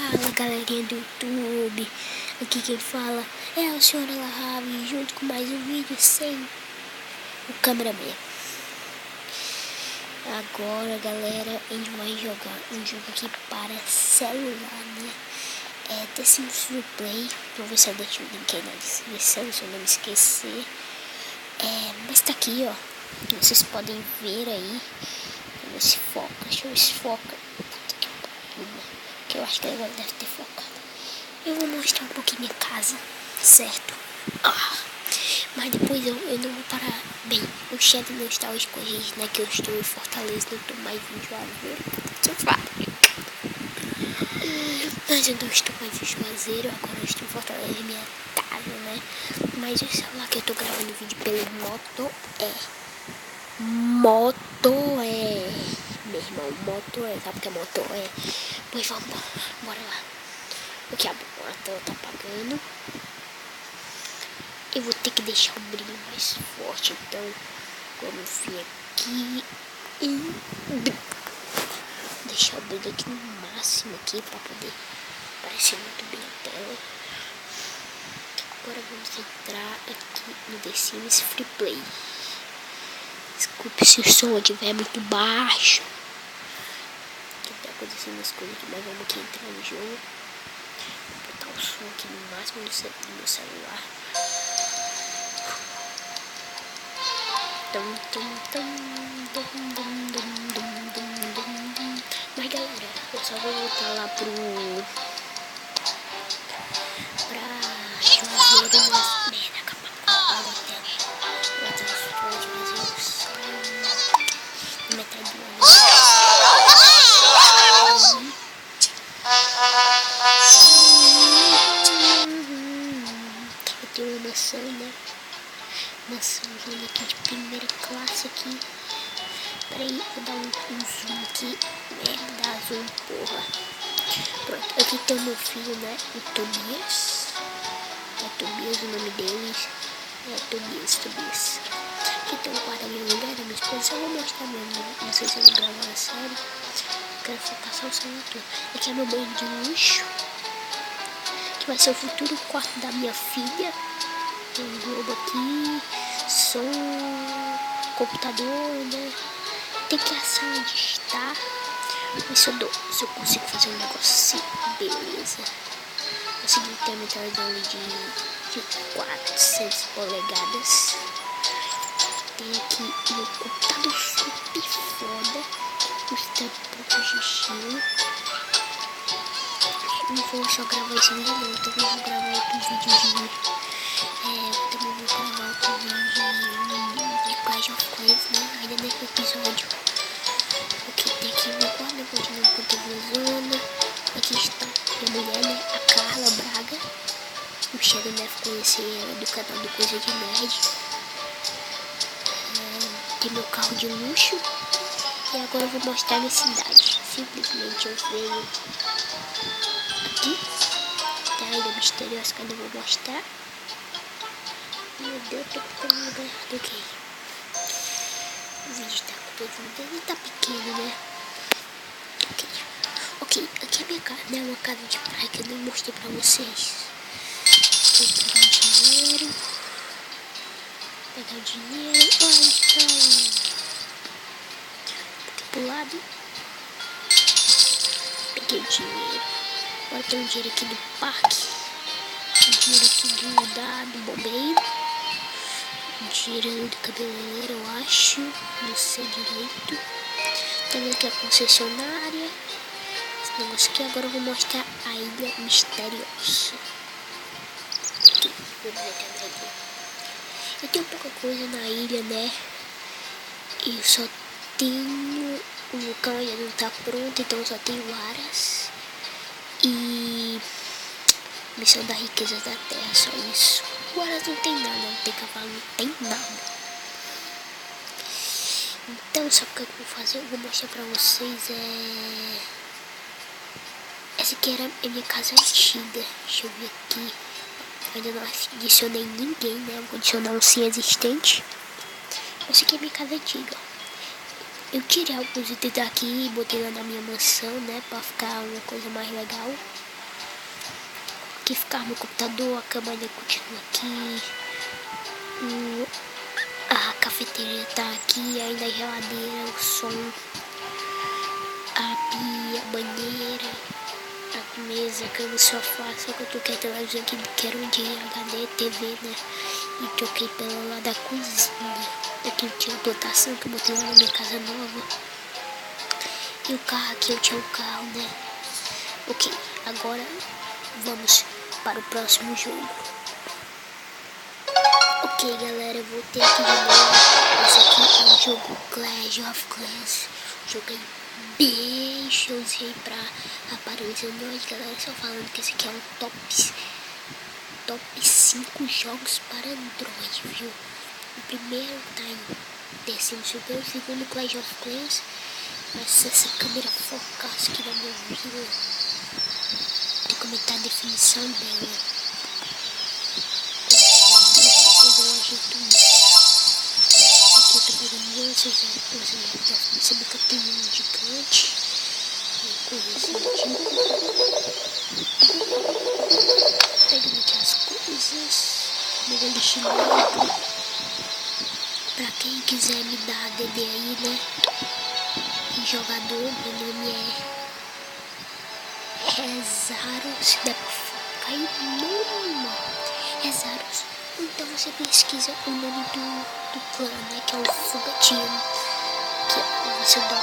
Fala galerinha do YouTube, aqui quem fala é a senhora Lahave, junto com mais um vídeo sem o cameraman. Agora galera, a gente vai jogar um jogo aqui para celular, né? É The Sims Freeplay. Vou ver se eu deixo o link aí na descrição, se eu não me esquecer. Mas tá aqui, ó, vocês podem ver aí. Deixa eu ver se foca. Que eu acho que agora deve ter focado. Eu vou mostrar um pouquinho minha casa, certo? Mas depois eu não vou parar. Bem, o chat não está hoje com a gente, né? Que eu estou em Fortaleza, não estou mais em Juazeiro. Mas eu não estou mais em Juazeiro, agora eu estou em Fortaleza, minha casa, né? Mas o celular que eu estou gravando o vídeo pelo Moto E. Meu irmão, Moto E, sabe o que é Moto E? Pois vamos, bora lá. Aqui a tela tá apagando. Eu vou ter que deixar o brilho mais forte, então vamos vir aqui e deixar o brilho aqui no máximo aqui para poder aparecer muito bem a tela. Agora vamos entrar aqui no The Sims Freeplay. Desculpe se o som estiver muito baixo. Que tá acontecendo as coisas aqui, mas vamos aqui entrar no jogo. Vou botar o som aqui no máximo do meu celular. Mas galera, eu só vou voltar lá pra Juazeiro, mas merda, acabou a tela. Eu até explode, mas eu saio metade do ano. Eu tenho uma maçã, né? Maçãzona aqui de primeira classe aqui. Peraí, vou dar um zoom aqui. Dá zoom, porra. Pronto, aqui tem o meu filho, né? O Tobias. É Tobias o nome dele. É Tobias. Aqui tem um quarto da minha mulher, da minha esposa. Eu vou mostrar mesmo. Não sei se eu vou gravar a série. Quero focar só o celular todo. Aqui é meu banho de luxo. Que vai ser o futuro quarto da minha filha. Tem um globo aqui, som, computador, né? Tem que assar onde está. Ver se eu consigo fazer um negócio assim. Beleza. Consegui ter uma televisão de 400 polegadas. Tem aqui meu computador super foda. Custa pouco de estilo. Não vou só gravar esse vídeo não, também vou gravar outro vídeo também vou gravar outro vídeo de Clash of Clans, né? Ainda nesse episódio. Ok, tem aqui meu quarto, né? Continuando com a televisão. Aqui está minha mulher, né? A Carla Braga. O Shadow deve conhecer ela do canal do Coisa de Nerd. Tem meu carro de luxo. E agora eu vou mostrar minha cidade. Simplesmente eu venho aqui. Tá a ilha misteriosa que eu não vou mostrar. Meu Deus, tô ficando no lugar errado, ok. O vídeo tá completamente, ele tá pequeno, né? Ok, aqui é minha casa, né? Uma casa de praia que eu não mostrei pra vocês. Vou pegar o dinheiro. Ai, pro lado. Peguei o dinheiro. Agora tem um dinheiro aqui do parque. Um dinheiro aqui do bombeiro. Um dinheiro do cabeleireiro, eu acho. Não sei direito. Também aqui a concessionária. Esse negócio aqui. Agora eu vou mostrar a ilha misteriosa. Aqui, vou ver a ilha. Eu tenho pouca coisa na ilha, né? Eu só tenho... O vulcão ainda não tá pronto, então eu só tenho aras. E... Missão da riqueza da terra, só isso. O aras não tem nada, não tem cavalo, não tem nada. Então, sabe o que eu vou fazer? Eu vou mostrar pra vocês, Essa aqui era a minha casa antiga. Deixa eu ver aqui. Eu ainda não adicionei ninguém, né? Vou adicionar um sim existente. Essa aqui é a minha casa antiga. Eu tirei alguns itens daqui e botei lá na minha mansão, né? Pra ficar uma coisa mais legal. aqui ficar meu computador, a cama ainda continua aqui. A cafeteira tá aqui, ainda a geladeira, o som, a pia, a banheira, a mesa, a cama, o sofá. Só que eu troquei a televisão aqui, que era um de HD, TV, né? E troquei pela lá da cozinha. Aqui tinha uma plantação que eu botei lá na minha casa nova. E o carro aqui, eu tinha um carro, né? Ok, agora vamos para o próximo jogo. Ok, galera, eu voltei aqui de novo. Esse aqui é o jogo Clash of Clans. Joguei bem showzinho pra aparência Android, galera. Só falando que esse aqui é um top 5 jogos para Android, viu? O primeiro tá em 10º, o segundo Clash of Clans. Mas essa câmera focasse aqui na minha vila. Tem que comentar a definição dela. Aqui eu tô pegando vocês já perceberam que eu tenho um gigante. Uma coisa assim do tipo. Pegando aqui as coisas. Pegando chinelo. Pra quem quiser me dar DD aí, né? Jogador, meu nome é Rezaros. Dá pra focar em nome. Rezaros. Então você pesquisa o nome do clã, né? Que é o Fugatino. Que você dá.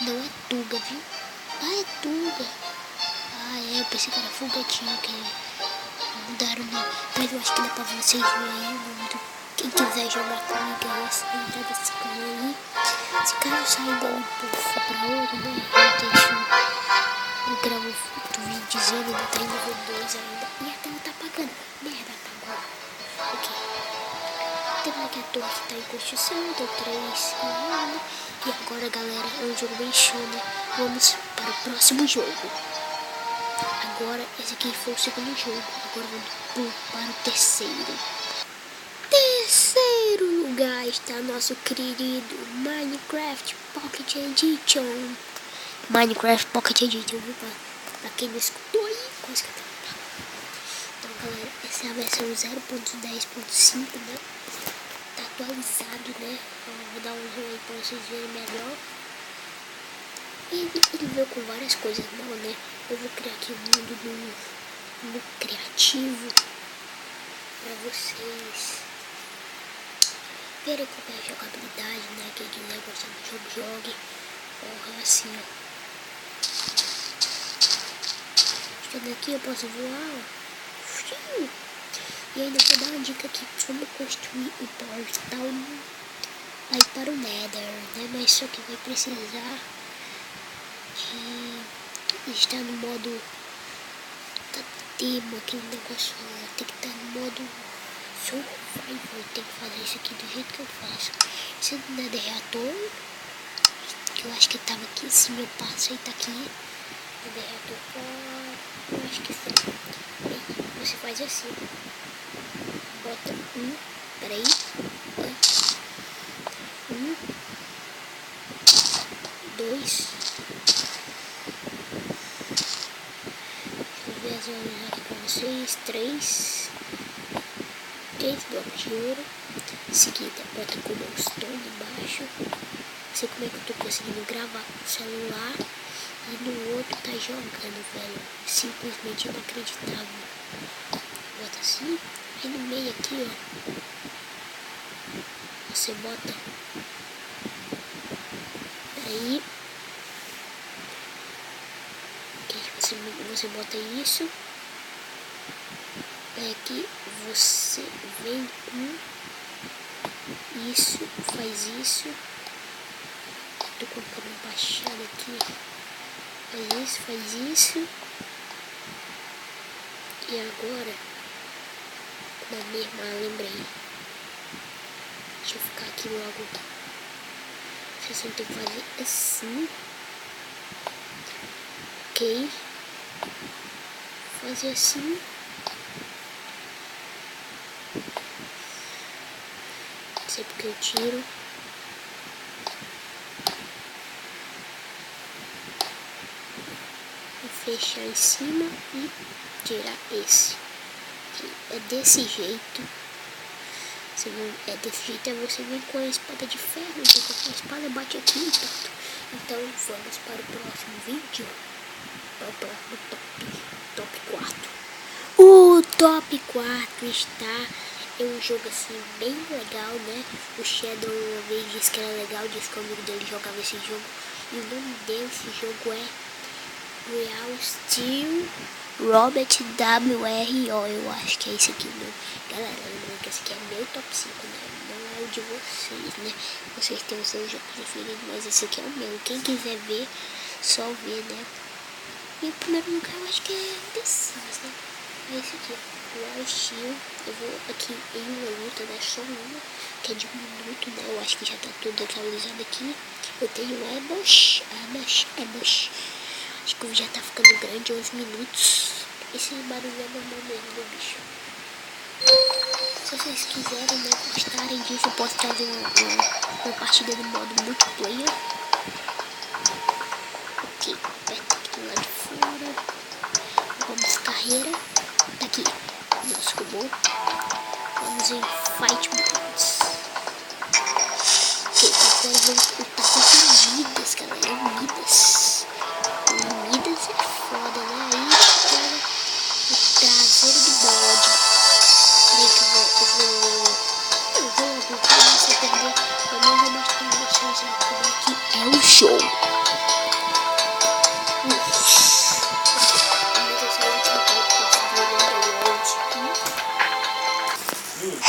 Não é Tuga, viu? Ah, é Tuga. Ah, é. Eu pensei que era Fugatino, que mudaram o nome. Mas eu acho que dá pra vocês verem aí o nome do. Quem quiser jogar comigo, entrar desse clã aí. Se caso sair daí e for pra outro, né? Eu gravo outro vídeo dizendo que tá em nível 2 ainda. E a tela tá apagando. Merda, apagou. Ok. Temos aqui a torre que tá em construção. Tem 3 né? E agora, galera, é um jogo bem show, né? Vamos para o próximo jogo. Agora, esse aqui foi o segundo jogo. Agora vamos para o terceiro. Terceiro lugar está nosso querido Minecraft Pocket Edition. Minecraft Pocket Edition, viu? Pra quem não escutou aí, quase que tá. Então, galera, essa é a versão 0.10.5, né? Tá atualizado, né? Vou dar um zoom aí pra vocês verem melhor. E ele veio com várias coisas novas, né? Eu vou criar aqui um mundo no criativo pra vocês verem como é a jogabilidade, né? Quem quiser gostar do jogo, jogue. Porra, assim, ó. Chegando aqui, eu posso voar, ó. E ainda vou dar uma dica aqui como construir o portal aí para o Nether, né? Mas só que vai precisar de estar no modo tema, aquele negócio lá. Tem que estar no modo survival. Tem que fazer isso aqui do jeito que eu faço. Esse Nether reator, que eu acho que tava aqui em cima, eu passo aí, tá aqui. Nether reator, eu acho que foi. Aí você faz assim. Bota peraí. 2. Deixa eu ver as horas aqui pra vocês. 3 blocos de ouro. Em seguida, bota cobblestone embaixo. Não sei como é que eu tô conseguindo gravar com o celular. E no outro tá jogando, velho. Simplesmente inacreditável. Bota assim. Aí no meio aqui, ó. Você bota. Aí. Você bota isso. Aí aqui você vem com isso. Faz isso. Tô colocando um baixado aqui. Faz isso. E agora. Na mesma, lembrei. Deixa eu ficar aqui logo. Vocês vão ter que fazer assim. Ok. Fazer assim. Não sei porque eu tiro. fechar em cima e tirar esse. É desse jeito. Você vem com a espada de ferro, então com a espada bate aqui e pronto. Então vamos para o próximo vídeo. Para o próximo top 4. O top 4 está... É um jogo assim bem legal, né? O Shadow uma vez disse que era legal, disse que o amigo dele jogava esse jogo. E o nome desse jogo é Real Steel Robert WRO. Eu acho que é esse aqui, né? Galera, lembrando que esse aqui é meu top 5, né? Não é o de vocês, né? Vocês têm os seus jogos preferidos, mas esse aqui é o meu. Quem quiser ver, só ver, né? E o primeiro lugar eu acho que é The Sims, né? É esse aqui, Real Steel. Eu vou aqui em uma luta, né? Só uma, que é de 1 minuto, né? Eu acho que já tá tudo atualizado aqui. Eu tenho Amos. Acho que já tá ficando grande, 11 minutos. Esse barulho é normal mesmo do bicho. Se vocês quiserem, né, gostarem disso, eu posso trazer uma partida de modo multiplayer. Ok, aperta aqui do lado de fora. Vamos carreira. Tá aqui, nosso robô. Vamos em Fight Modes. Ok, agora vamos lutar contra Midas, galera. Midas. Midas é foda, né? Aí pega o traseiro do bode. Peraí que eu vou logo, pra você perder. Eu não vou mostrar pra vocês como é que é o show.